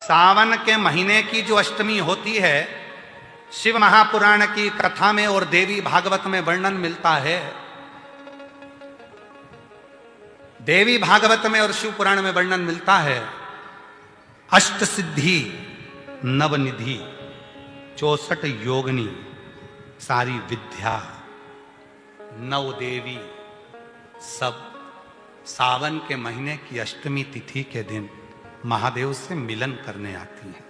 सावन के महीने की जो अष्टमी होती है, शिव महापुराण की कथा में और देवी भागवत में वर्णन मिलता है। देवी भागवत में और शिव पुराण में वर्णन मिलता है, अष्ट सिद्धि नवनिधि 64 योगिनी सारी विद्या नव देवी सब सावन के महीने की अष्टमी तिथि के दिन महादेव से मिलन करने आती हैं।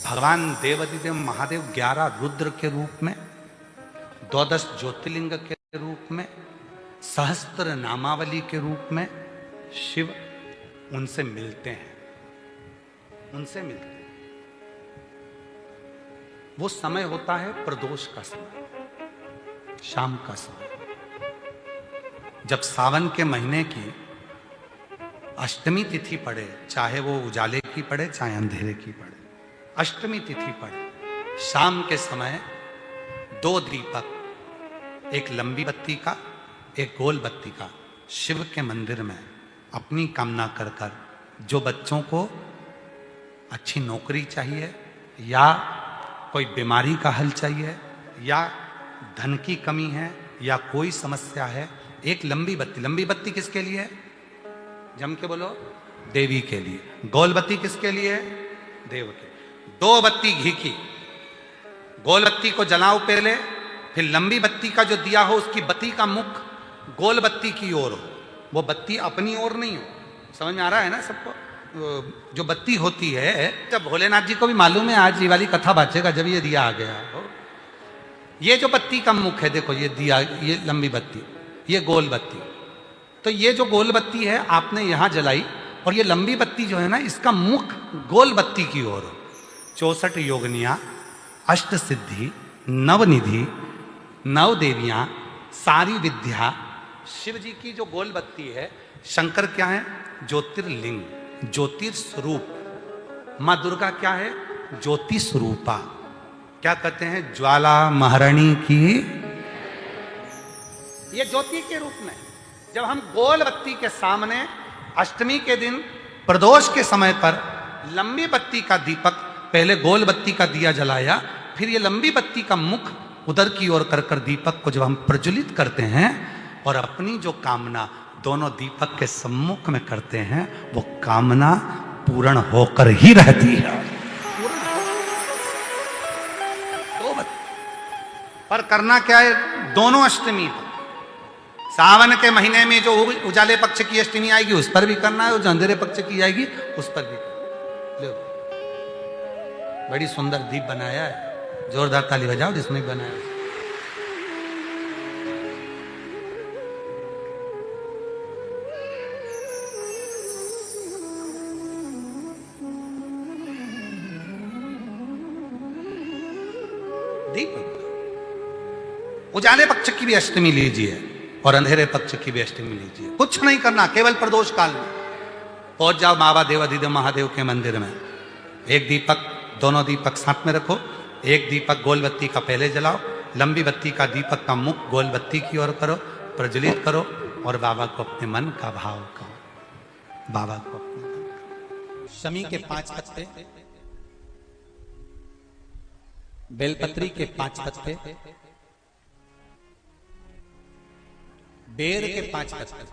भगवान देवाधिदेव महादेव 11 रुद्र के रूप में, 12 ज्योतिर्लिंग के रूप में, सहस्त्र नामावली के रूप में शिव उनसे मिलते हैं, उनसे मिलते हैं। वो समय होता है प्रदोष का समय, शाम का समय, जब सावन के महीने की अष्टमी तिथि पड़े, चाहे वो उजाले की पड़े चाहे अंधेरे की पड़े, अष्टमी तिथि पड़े, शाम के समय 2 दीपक, एक लंबी बत्ती का एक गोल बत्ती का, शिव के मंदिर में अपनी कामना कर कर, जो बच्चों को अच्छी नौकरी चाहिए या कोई बीमारी का हल चाहिए या धन की कमी है या कोई समस्या है, एक लंबी बत्ती, लंबी बत्ती किसके लिए है? जम के बोलो, देवी के लिए। गोल बत्ती किसके लिए है? देव के। 2 बत्ती घी की, गोल बत्ती को जलाओ पहले, फिर लंबी बत्ती का जो दिया हो उसकी बत्ती का मुख गोल बत्ती की ओर हो, वो बत्ती अपनी ओर नहीं हो। समझ में आ रहा है ना सबको? जो बत्ती होती है, जब भोलेनाथ जी को भी मालूम है आज ये वाली कथा बाजेगा जब ये दिया आ गया हो। ये जो बत्ती का मुख है, देखो ये दिया, ये लंबी बत्ती, ये गोल बत्ती, तो ये जो गोल बत्ती है आपने यहां जलाई और ये लंबी बत्ती जो है ना, इसका मुख गोल बत्ती की ओर हो। 64 योगिनियां, अष्ट सिद्धि, नवनिधि, 9 देवियां, सारी विद्या। शिव जी की जो गोल बत्ती है, शंकर क्या है? ज्योतिर्लिंग, ज्योतिर्स्वरूप। मां दुर्गा क्या है? ज्योति स्वरूपा। क्या कहते हैं? ज्वाला महारानी की, ये ज्योति के रूप में। जब हम गोल बत्ती के सामने अष्टमी के दिन प्रदोष के समय पर लंबी बत्ती का दीपक, पहले गोल बत्ती का दिया जलाया, फिर ये लंबी बत्ती का मुख उधर की ओर कर कर दीपक को जब हम प्रज्वलित करते हैं और अपनी जो कामना दोनों दीपक के सम्मुख में करते हैं, वो कामना पूर्ण होकर ही रहती है। पर करना क्या है? दोनों अष्टमी पर, सावन के महीने में जो उजाले पक्ष की अष्टमी आएगी उस पर भी करना है, और जो अंधेरे पक्ष की आएगी उस पर भी करना है। बड़ी सुंदर दीप बनाया है, जोरदार ताली बजाओ जिसने बनाया। दीप उजाले पक्ष की भी अष्टमी लीजिए और अंधेरे पक्ष की भी अष्टमी लीजिए, कुछ नहीं करना, केवल प्रदोष काल में पहुंच जाओ बाबा देवाधिदेव महादेव के मंदिर में। एक दीपक, दोनों दीपक साथ में रखो, एक दीपक गोल बत्ती का पहले जलाओ, लंबी बत्ती का दीपक का मुख गोल बत्ती की ओर करो, प्रज्वलित करो और बाबा को अपने मन का भाव कहो। बाबा को अपने शमी के 5 पत्ते, बेलपत्री के 5 पत्ते, बेर के 5 पत्ते।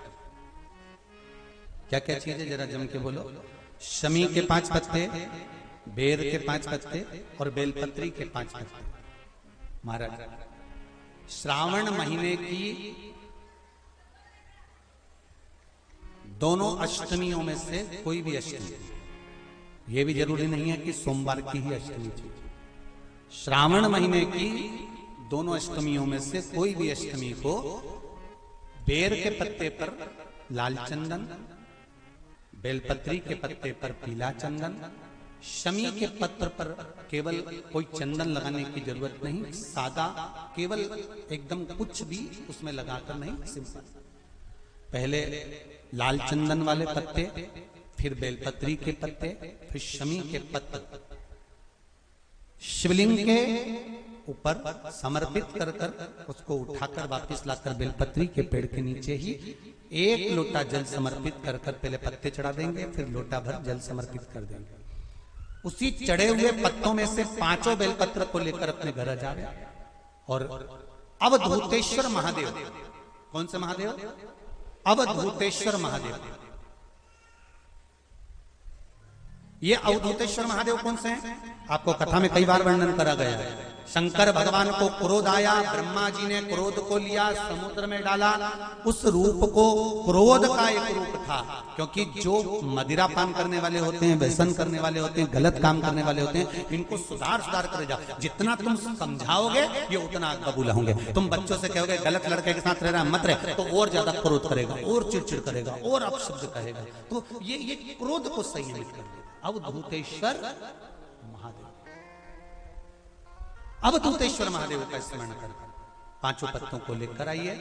क्या क्या चीज है जरा जम के बोलो? शमी के 5 पत्ते, बेर के 5 पत्ते और बेलपत्री के 5 पत्ते। महाराज, श्रावण महीने की दोनों अष्टमियों में से कोई भी अष्टमी, ये भी जरूरी नहीं है कि सोमवार की ही अष्टमी चाहिए। श्रावण महीने की दोनों अष्टमियों में से कोई भी अष्टमी को बेर के पत्ते पर लाल चंदन, बेलपत्री के पत्ते पर पीला चंदन, शमी के पत्र पर केवल कोई चंदन लगाने की जरूरत नहीं, सादा केवल एकदम कुछ भी उसमें लगाकर नहीं, सिंपल। पहले लाल चंदन वाले पत्ते, फिर बेलपत्री के पत्ते, फिर शमी के पत्र शिवलिंग के ऊपर समर्पित कर कर उसको उठाकर वापस लाकर बेलपत्री के पेड़ के नीचे ही एक लोटा जल समर्पित कर कर पहले पत्ते चढ़ा देंगे, फिर लोटा भर जल समर्पित कर देंगे। उसी चढ़े हुए पत्तों में से 5 बेलपत्र को लेकर अपने घर आ जावे और अवधूतेश्वर महादेव, कौन से महादेव? अवधूतेश्वर महादेव। ये अवधूतेश्वर महादेव कौन से हैं? आपको कथा में कई बार वर्णन करा गया है। शंकर भगवान को क्रोध आया, ब्रह्मा जी ने क्रोध को लिया, समुद्र में डाला। उस रूप को क्रोध का एक रूप था, क्योंकि जो मदिरा पान करने वाले होते हैं, व्यसन करने वाले होते हैं, गलत काम करने वाले होते हैं, इनको सुधार करे जाओ। जितना तुम समझाओगे ये उतना कबूल होंगे। तुम बच्चों से कहोगे गलत लड़के के साथ रहना मत रहे, तो और ज्यादा क्रोध करेगा, और चिड़चिड़ करेगा, और अपशब्द कहेगा। तो ये क्रोध को संयमित कर देगा। अवधूतेश्वर महादेव, अवधूतेश्वर महादेव का स्मरण कर 5 पत्तों को लेकर आइए।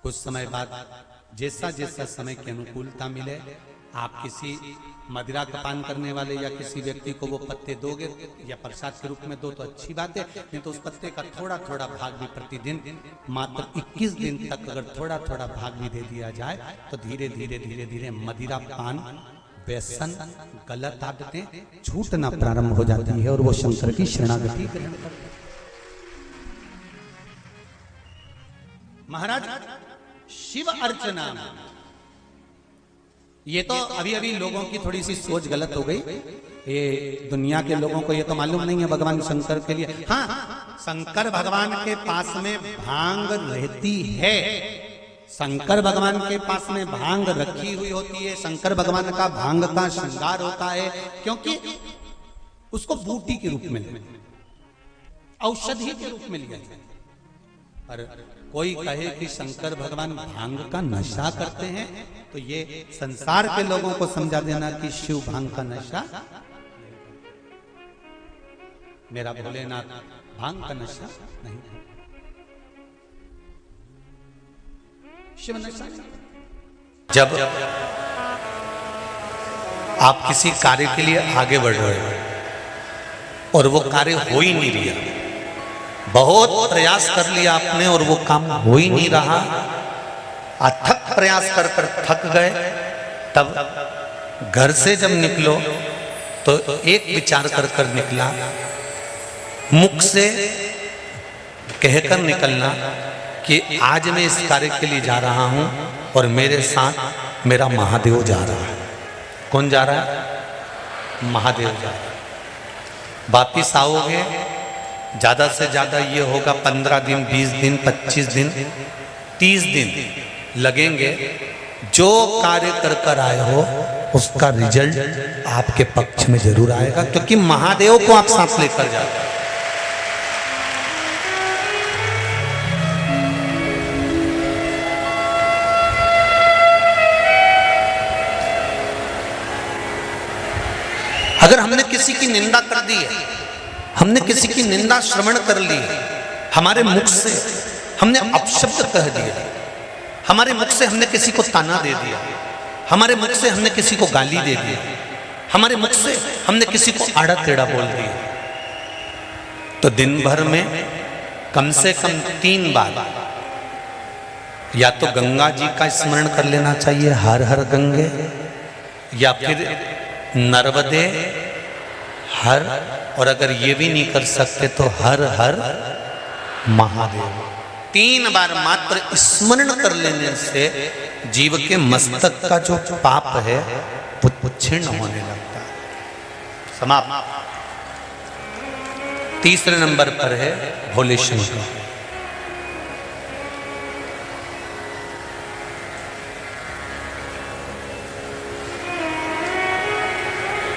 कुछ समय बाद जैसा जैसा समय की अनुकूलता मिले, आप किसी मदिरा का पान करने वाले या किसी व्यक्ति को वो पत्ते दोगे या प्रसाद के रूप में दो तो अच्छी बात है, नहीं तो उस पत्ते का थोड़ा थोड़ा भाग भी प्रतिदिन मात्र 21 दिन तक अगर थोड़ा थोड़ा भाग भी दे दिया जाए तो धीरे धीरे धीरे धीरे मदिरा पान, व्यसन, गलत आदतें छूटना प्रारंभ हो जाती है और वो शंकर की शरणागति ग्रहण करते हैं। महाराज शिव अर्चना, ये तो अभी अभी लोगों की थोड़ी सी सोच गलत हो गई। ये दुनिया के लोगों को ये तो मालूम नहीं है भगवान शंकर के लिए, हाँ शंकर भगवान के पास में भांग रहती है, शंकर भगवान के पास में भांग रखी हुई होती है। शंकर भगवान का भांग का श्रृंगार होता है, क्योंकि उसको बूटी के रूप में, औषधि के रूप में लिया जाए। पर कोई कहे कि शंकर भगवान भांग का नशा करते हैं, तो ये संसार के लोगों को समझा देना कि शिव भांग का नशा, मेरा भोलेनाथ भांग का नशा नहीं है, शिव नशा। जब आप किसी कार्य के लिए आगे बढ़ रहे हो और वो कार्य हो ही नहीं रहा, बहुत प्रयास कर लिया आपने और वो काम हो ही नहीं रहा, अथक प्रयास कर कर थक गए, तब घर से जब निकलो तो एक विचार कर कर निकला, मुख से कहकर निकलना कि आज मैं इस कार्य के लिए जा रहा हूं और मेरे साथ मेरा महादेव जा रहा है। कौन जा रहा है? महादेव जा रहा है। वापिस आओगे, ज्यादा से ज्यादा ये होगा 15 दिन, 20 दिन, 25 दिन, 30 दिन लगेंगे। जो कार्य कर कर आए हो उसका रिजल्ट आपके पक्ष में जरूर आएगा, क्योंकि महादेव को आप साथ लेकर जाते हैं। अगर हमने किसी की निंदा कर दी है, हमने किसी की निंदा श्रवण कर ली, हमारे मुख से हमने अपशब्द कह दिया, हमारे मुख से हमने किसी को ताना दे दिया, हमारे मुख से हमने किसी को गाली दे दी, हमारे मुख से हमने किसी को आड़ा टेढ़ा बोल दिया, तो दिन भर में कम से कम 3 बार या तो गंगा जी का स्मरण कर लेना चाहिए, हर हर गंगे, या फिर नर्मदे हर, और अगर ये भी नहीं कर सकते तो हर हर महादेव। 3 बार मात्र स्मरण कर लेने से जीव के मस्तक का जो पाप है वो क्षीण होने लगता है। समाप्त। तीसरे नंबर पर है भोले शंकर।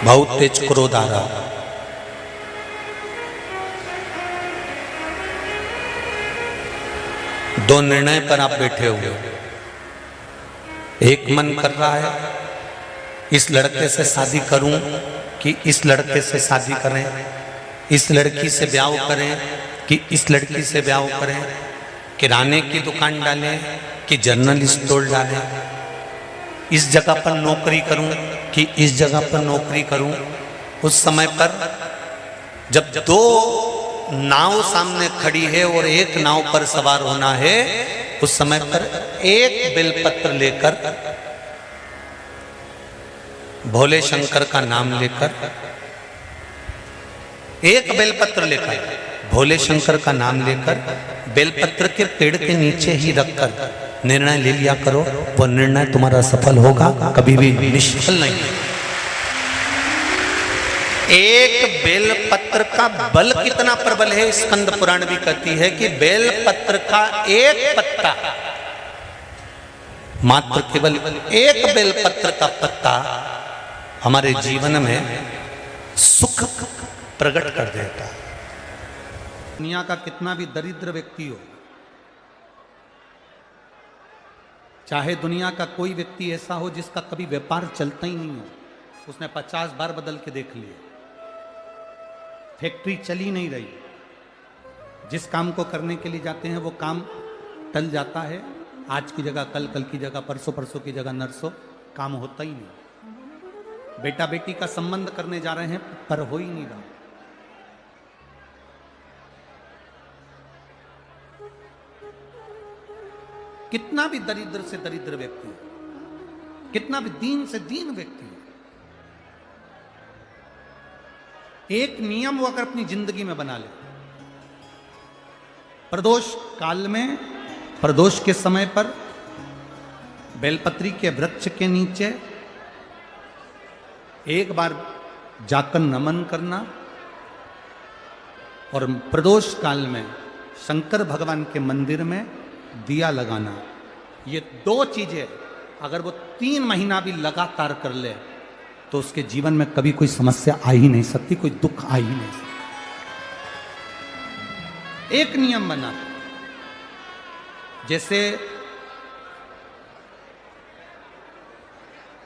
बहुत तेज क्रोध आ रहा, दो निर्णय पर आप बैठे हुए हो। एक मन कर रहा है इस लड़के से शादी करूं कि इस लड़के से शादी करें, इस लड़की से ब्याह करें कि इस लड़की से ब्याह करें, किराने की दुकान डालें कि जनरल स्टोर डालें, इस जगह पर नौकरी करूं कि इस जगह पर नौकरी करूं। उस समय पर जब 2 नाव सामने खड़ी है और एक नाव पर सवार होना है, उस समय पर एक बेलपत्र लेकर, भोले शंकर का नाम लेकर, एक बेलपत्र लेकर, भोले शंकर का नाम लेकर, बेलपत्र के पेड़ के नीचे ही रखकर निर्णय ले लिया करो। वो निर्णय तुम्हारा सफल होगा, कभी भी निष्फल नहीं। एक बेलपत्र का बल कितना प्रबल है, स्कंद पुराण भी कहती है कि बेलपत्र का एक पत्ता, मात्र केवल एक बेलपत्र का पत्ता हमारे जीवन में सुख प्रकट कर देता है। दुनिया का कितना भी दरिद्र व्यक्ति हो, चाहे दुनिया का कोई व्यक्ति ऐसा हो जिसका कभी व्यापार चलता ही नहीं हो, उसने 50 बार बदल के देख लिए, फैक्ट्री चली नहीं रही, जिस काम को करने के लिए जाते हैं वो काम टल जाता है, आज की जगह कल, कल की जगह परसों, परसों की जगह नरसों, काम होता ही नहीं। बेटा बेटी का संबंध करने जा रहे हैं पर हो ही नहीं रहा। कितना भी दरिद्र से दरिद्र व्यक्ति हो, कितना भी दीन से दीन व्यक्ति हो, एक नियम वो अगर अपनी जिंदगी में बना ले, प्रदोष काल में, प्रदोष के समय पर बेलपत्री के वृक्ष के नीचे एक बार जाकर नमन करना, और प्रदोष काल में शंकर भगवान के मंदिर में दिया लगाना, ये 2 चीजें अगर वो 3 महीना भी लगातार कर ले तो उसके जीवन में कभी कोई समस्या आ ही नहीं सकती, कोई दुख आ ही नहीं सकता। एक नियम बना, जैसे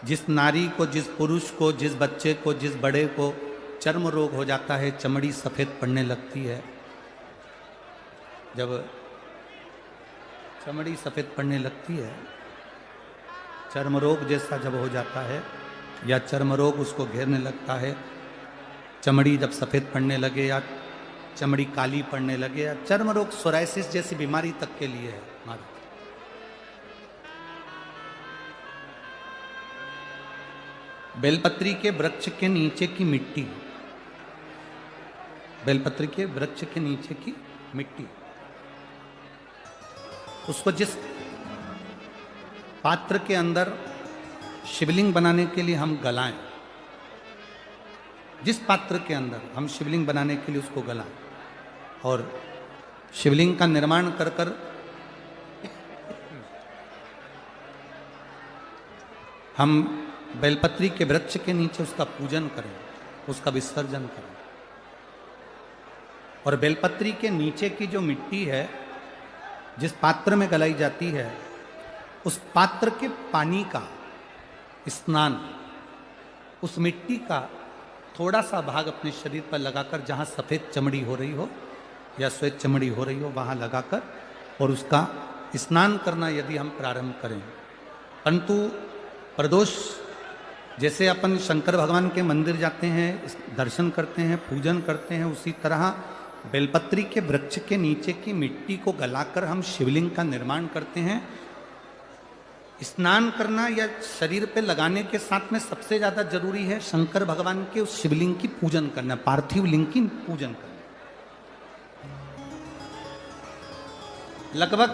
जिस नारी को, जिस पुरुष को, जिस बच्चे को, जिस बड़े को चर्म रोग हो जाता है, चमड़ी सफेद पड़ने लगती है, जब चमड़ी सफेद पड़ने लगती है, चर्म रोग जैसा जब हो जाता है या चर्म रोग उसको घेरने लगता है, चमड़ी जब सफेद पड़ने लगे या चमड़ी काली पड़ने लगे, या चर्म रोग सोराइसिस जैसी बीमारी तक के लिए है हमारा, बेलपत्री के वृक्ष के नीचे की मिट्टी, बेलपत्री के वृक्ष के नीचे की मिट्टी, उसको जिस पात्र के अंदर शिवलिंग बनाने के लिए हम गलाएं, जिस पात्र के अंदर हम शिवलिंग बनाने के लिए उसको गलाएं, और शिवलिंग का निर्माण कर कर हम बेलपत्री के वृक्ष के नीचे उसका पूजन करें, उसका विसर्जन करें, और बेलपत्री के नीचे की जो मिट्टी है जिस पात्र में गलाई जाती है, उस पात्र के पानी का स्नान, उस मिट्टी का थोड़ा सा भाग अपने शरीर पर लगाकर, जहाँ सफ़ेद चमड़ी हो रही हो या श्वेत चमड़ी हो रही हो वहाँ लगाकर, और उसका स्नान करना यदि हम प्रारंभ करें। परंतु प्रदोष जैसे अपन शंकर भगवान के मंदिर जाते हैं, दर्शन करते हैं, पूजन करते हैं, उसी तरह बेलपत्री के वृक्ष के नीचे की मिट्टी को गलाकर हम शिवलिंग का निर्माण करते हैं। स्नान करना या शरीर पे लगाने के साथ में सबसे ज्यादा जरूरी है शंकर भगवान के उस शिवलिंग की पूजन करना, पार्थिव लिंग की पूजन करना। लगभग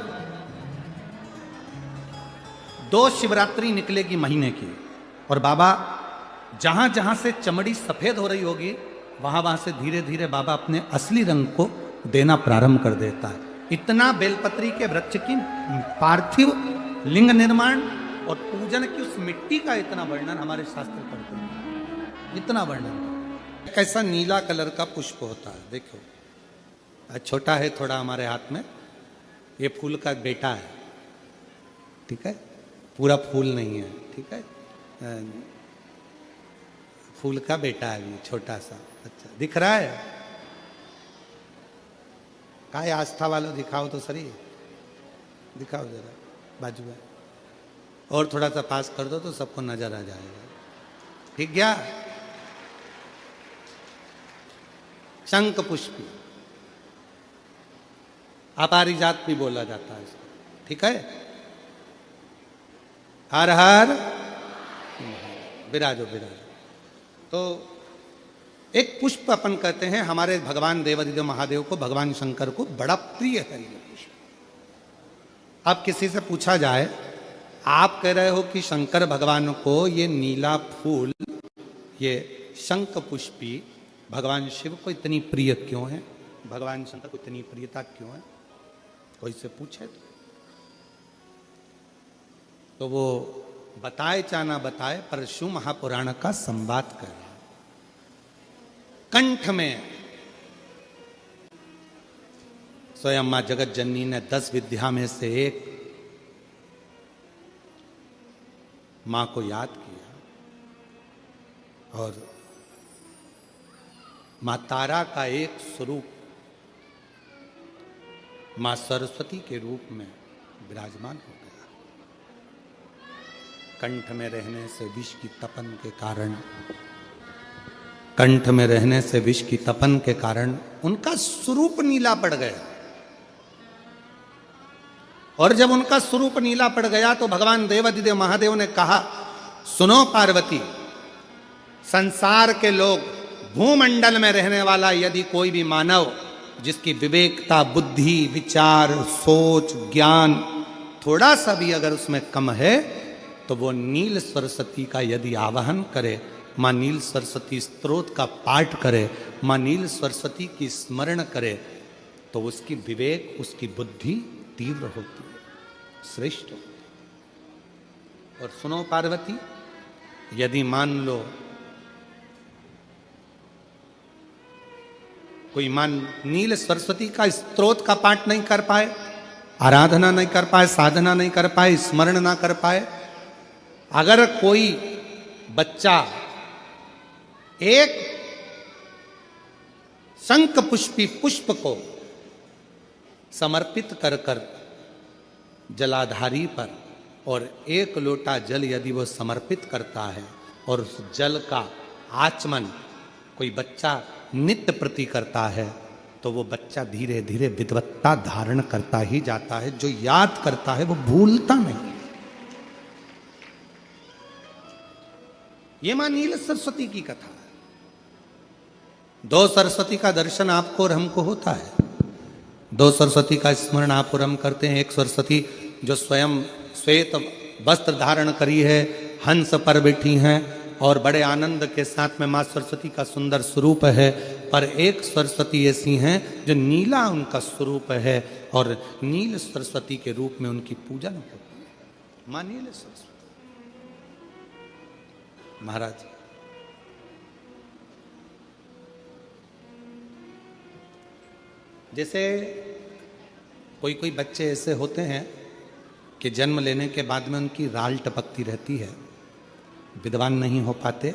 2 शिवरात्रि निकलेगी महीने की, और बाबा जहां जहां से चमड़ी सफेद हो रही होगी वहां वहां से धीरे धीरे बाबा अपने असली रंग को देना प्रारंभ कर देता है। इतना बेलपत्री के वृक्ष की पार्थिव लिंग निर्माण और पूजन की उस मिट्टी का इतना वर्णन हमारे शास्त्र करते हैं, इतना वर्णन। कैसा नीला कलर का पुष्प होता है, देखो छोटा है थोड़ा हमारे हाथ में, ये फूल का बेटा है, ठीक है, पूरा फूल नहीं है, ठीक है, फूल का बेटा है ये छोटा सा। अच्छा दिख रहा है, काय आस्था वालों दिखाओ तो सही, दिखाओ जरा बाजू में, और थोड़ा सा पास कर दो तो सबको नजर आ जाएगा, ठीक गया। शंख पुष्पी, अपारिजात भी बोला जाता है इसको, ठीक है। हर हर विराजो विराजो। तो एक पुष्प अपन कहते हैं हमारे भगवान देवादिदेव महादेव को, भगवान शंकर को बड़ा प्रिय है ये पुष्प। अब किसी से पूछा जाए, आप कह रहे हो कि शंकर भगवान को ये नीला फूल, ये शंख पुष्पी भगवान शिव को इतनी प्रिय क्यों है, भगवान शंकर को इतनी प्रियता क्यों है, कोई से पूछे तो वो बताए चाहे ना बताए, पर शिव महापुराण का संवाद कर कंठ में स्वयं मां जगत जननी ने 10 विद्या में से एक मां को याद किया और मां तारा का एक स्वरूप मां सरस्वती के रूप में विराजमान हो गया। कंठ में रहने से विष की तपन के कारण, कंठ में रहने से विष की तपन के कारण उनका स्वरूप नीला पड़ गया। और जब उनका स्वरूप नीला पड़ गया तो भगवान देवादिदेव महादेव ने कहा, सुनो पार्वती, संसार के लोग, भूमंडल में रहने वाला यदि कोई भी मानव जिसकी विवेकता, बुद्धि, विचार, सोच, ज्ञान थोड़ा सा भी अगर उसमें कम है, तो वो नील सरस्वती का यदि आवाहन करे, मां नील सरस्वती स्तोत्र का पाठ करे, मां नील सरस्वती की स्मरण करे, तो उसकी विवेक, उसकी बुद्धि तीव्र होती है, श्रेष्ठ होती है। और सुनो पार्वती, यदि मान लो कोई नील सरस्वती का स्तोत्र का पाठ नहीं कर पाए, आराधना नहीं कर पाए, साधना नहीं कर पाए, स्मरण ना कर पाए, अगर कोई बच्चा एक शंख पुष्पी पुष्प को समर्पित कर कर जलाधारी पर और एक लोटा जल यदि वो समर्पित करता है और उस जल का आचमन कोई बच्चा नित्य प्रति करता है, तो वो बच्चा धीरे धीरे विद्वत्ता धारण करता ही जाता है। जो याद करता है वो भूलता नहीं। ये मां नील सरस्वती की कथा है। 2 सरस्वती का दर्शन आपको और हमको होता है, 2 सरस्वती का स्मरण आप और हम करते हैं। एक सरस्वती जो स्वयं श्वेत वस्त्र धारण करी है, हंस पर बैठी हैं और बड़े आनंद के साथ में मां सरस्वती का सुंदर स्वरूप है। पर एक सरस्वती ऐसी हैं जो नीला उनका स्वरूप है और नील सरस्वती के रूप में उनकी पूजन होती है। मां नील सरस्वती महाराज, जैसे कोई कोई बच्चे ऐसे होते हैं कि जन्म लेने के बाद में उनकी राल टपकती रहती है, विद्वान नहीं हो पाते,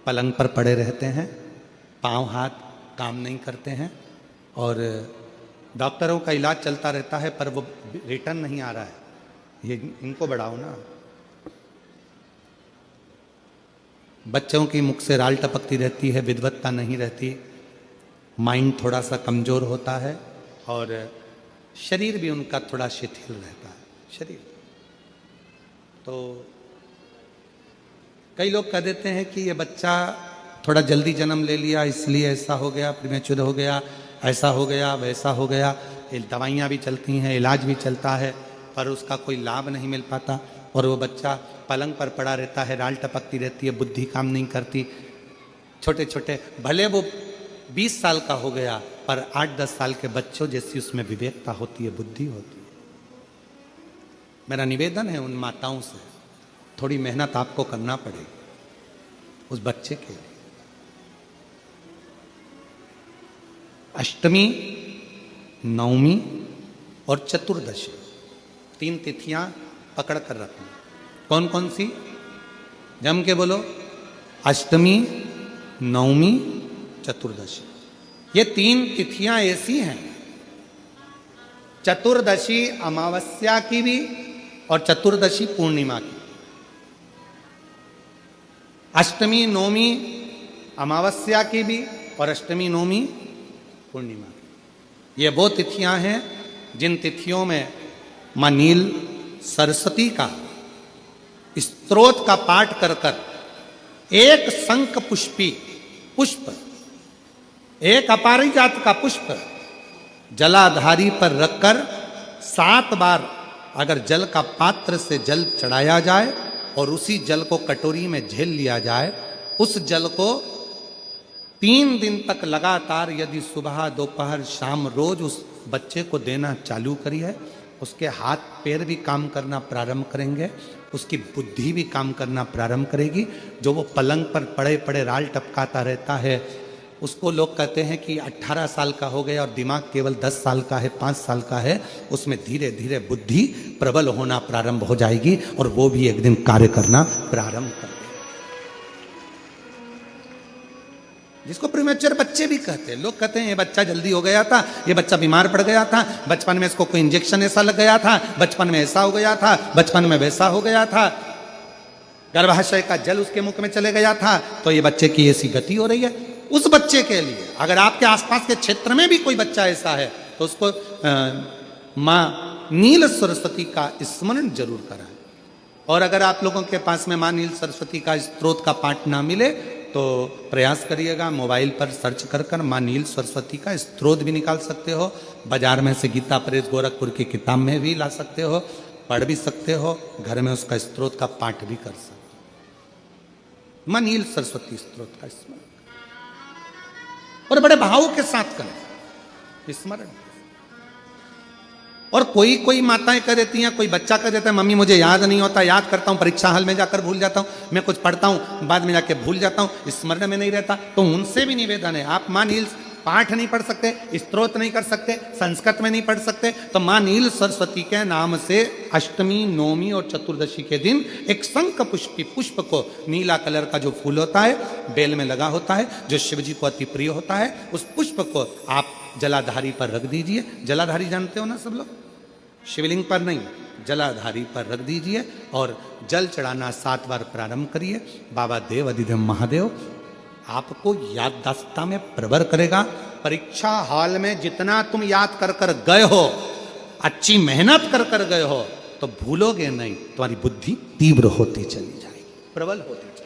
पलंग पर पड़े रहते हैं, पांव हाथ काम नहीं करते हैं और डॉक्टरों का इलाज चलता रहता है पर वो रिटर्न नहीं आ रहा है। ये इनको बढ़ाओ ना। बच्चों की मुख से राल टपकती रहती है, विद्वत्ता नहीं रहती, माइंड थोड़ा सा कमजोर होता है और शरीर भी उनका थोड़ा शिथिल रहता है। शरीर तो कई लोग कह देते हैं कि ये बच्चा थोड़ा जल्दी जन्म ले लिया इसलिए ऐसा हो गया, प्रीमेच्योर हो गया, ऐसा हो गया, वैसा हो गया। दवाइयाँ भी चलती हैं, इलाज भी चलता है, पर उसका कोई लाभ नहीं मिल पाता और वो बच्चा पलंग पर पड़ा रहता है, राल टपकती रहती है, बुद्धि काम नहीं करती। छोटे छोटे भले वो 20 साल का हो गया पर 8-10 साल के बच्चों जैसी उसमें विवेकता होती है, बुद्धि होती है। मेरा निवेदन है उन माताओं से, थोड़ी मेहनत आपको करना पड़ेगी उस बच्चे के लिए। अष्टमी, नवमी और चतुर्दशी 3 तिथियां पकड़ कर रखना। कौन कौन सी? जम के बोलो। अष्टमी, नवमी, चतुर्दशी। ये 3 तिथियां ऐसी हैं, चतुर्दशी अमावस्या की भी और चतुर्दशी पूर्णिमा की। अष्टमी नवमी अमावस्या की भी और अष्टमी नवमी पूर्णिमा की। ये वो तिथियां हैं जिन तिथियों में मां नील सरस्वती का स्तोत्र का पाठ कर कर एक शंख पुष्पी पुष्प, एक अपारिजात का पुष्प जलाधारी पर रखकर 7 बार अगर जल का पात्र से जल चढ़ाया जाए और उसी जल को कटोरी में झेल लिया जाए, उस जल को 3 दिन तक लगातार यदि सुबह दोपहर शाम रोज उस बच्चे को देना चालू करिए, उसके हाथ पैर भी काम करना प्रारंभ करेंगे, उसकी बुद्धि भी काम करना प्रारंभ करेगी। जो वो पलंग पर पड़े पड़े राल टपकाता रहता है, उसको लोग कहते हैं कि 18 साल का हो गया और दिमाग केवल 10 साल का है, 5 साल का है, उसमें धीरे धीरे बुद्धि प्रबल होना प्रारंभ हो जाएगी और वो भी एक दिन कार्य करना प्रारंभ कर देगा। जिसको प्रीमेच्योर बच्चे भी कहते हैं। लोग कहते हैं ये बच्चा जल्दी हो गया था, ये बच्चा बीमार पड़ गया था, बचपन में इसको कोई इंजेक्शन ऐसा लग गया था, बचपन में ऐसा हो गया था, बचपन में वैसा हो गया था, गर्भाशय का जल उसके मुख में चले गया था, तो ये बच्चे की ऐसी गति हो रही है। उस बच्चे के लिए अगर आपके आसपास के क्षेत्र में भी कोई बच्चा ऐसा है तो उसको मां नील सरस्वती का स्मरण जरूर कराएं। और अगर आप लोगों के पास में मां नील सरस्वती का स्तोत्र का पाठ ना मिले तो प्रयास करिएगा, मोबाइल पर सर्च कर कर मां नील सरस्वती का स्तोत्र भी निकाल सकते हो। बाजार में से गीता प्रेस गोरखपुर की किताब में भी ला सकते हो, पढ़ भी सकते हो, घर में उसका स्तोत्र का पाठ भी कर सकते हो। मां नील सरस्वती स्तोत्र का स्मरण और बड़े भाव के साथ करें स्मरण। और कोई कोई माताएं कह देती हैं, कोई बच्चा कह देता है मम्मी मुझे याद नहीं होता, याद करता हूं परीक्षा हॉल में जाकर भूल जाता हूं, मैं कुछ पढ़ता हूं बाद में जाके भूल जाता हूं, स्मरण में नहीं रहता। तो उनसे भी निवेदन है, आप मां नील पाठ नहीं पढ़ सकते, स्तोत्र नहीं कर सकते, संस्कृत में नहीं पढ़ सकते, तो मां नील सरस्वती के नाम से अष्टमी, नवमी और चतुर्दशी के दिन एक शंख पुष्पी पुष्प को, नीला कलर का जो फूल होता है बेल में लगा होता है, जो शिव जी को अति प्रिय होता है, उस पुष्प को आप जलाधारी पर रख दीजिए। जलाधारी जानते हो ना सब लोग, शिवलिंग पर नहीं, जलाधारी पर रख दीजिए और जल चढ़ाना 7 बार प्रारंभ करिए। बाबा देव अधिदेव महादेव आपको याददाश्तता में प्रवर करेगा। परीक्षा हॉल में जितना तुम याद कर कर गए हो, अच्छी मेहनत कर कर गए हो, तो भूलोगे नहीं, तुम्हारी बुद्धि तीव्र होती चली जाएगी, प्रबल होती चली।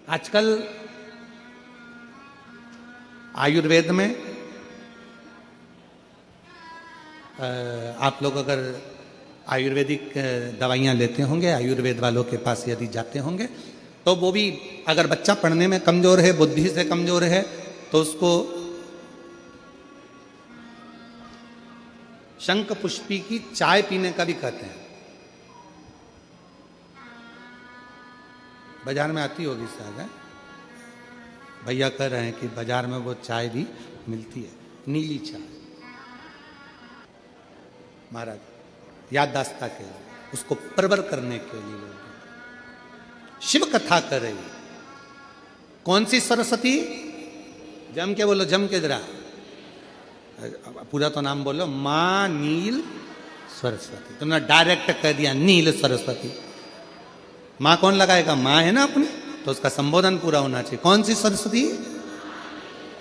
आजकल आयुर्वेद में आप लोग अगर आयुर्वेदिक दवाइयाँ लेते होंगे, आयुर्वेद वालों के पास यदि जाते होंगे, तो वो भी अगर बच्चा पढ़ने में कमजोर है, बुद्धि से कमजोर है, तो उसको शंख पुष्पी की चाय पीने का भी कहते हैं। बाजार में आती होगी शायद, भैया कह रहे हैं कि बाजार में वो चाय भी मिलती है, नीली चाय। महाराज याददाश्त के लिए, उसको प्रबल करने के लिए लोग शिव कथा कर रही। कौन सी सरस्वती? जम के बोलो, जम के जरा, पूरा तो नाम बोलो, मां नील सरस्वती। तुमने डायरेक्ट कह दिया नील सरस्वती। मां कौन लगाएगा? मां है ना अपनी, तो उसका संबोधन पूरा होना चाहिए। कौन सी सरस्वती?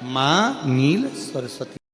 मां नील सरस्वती।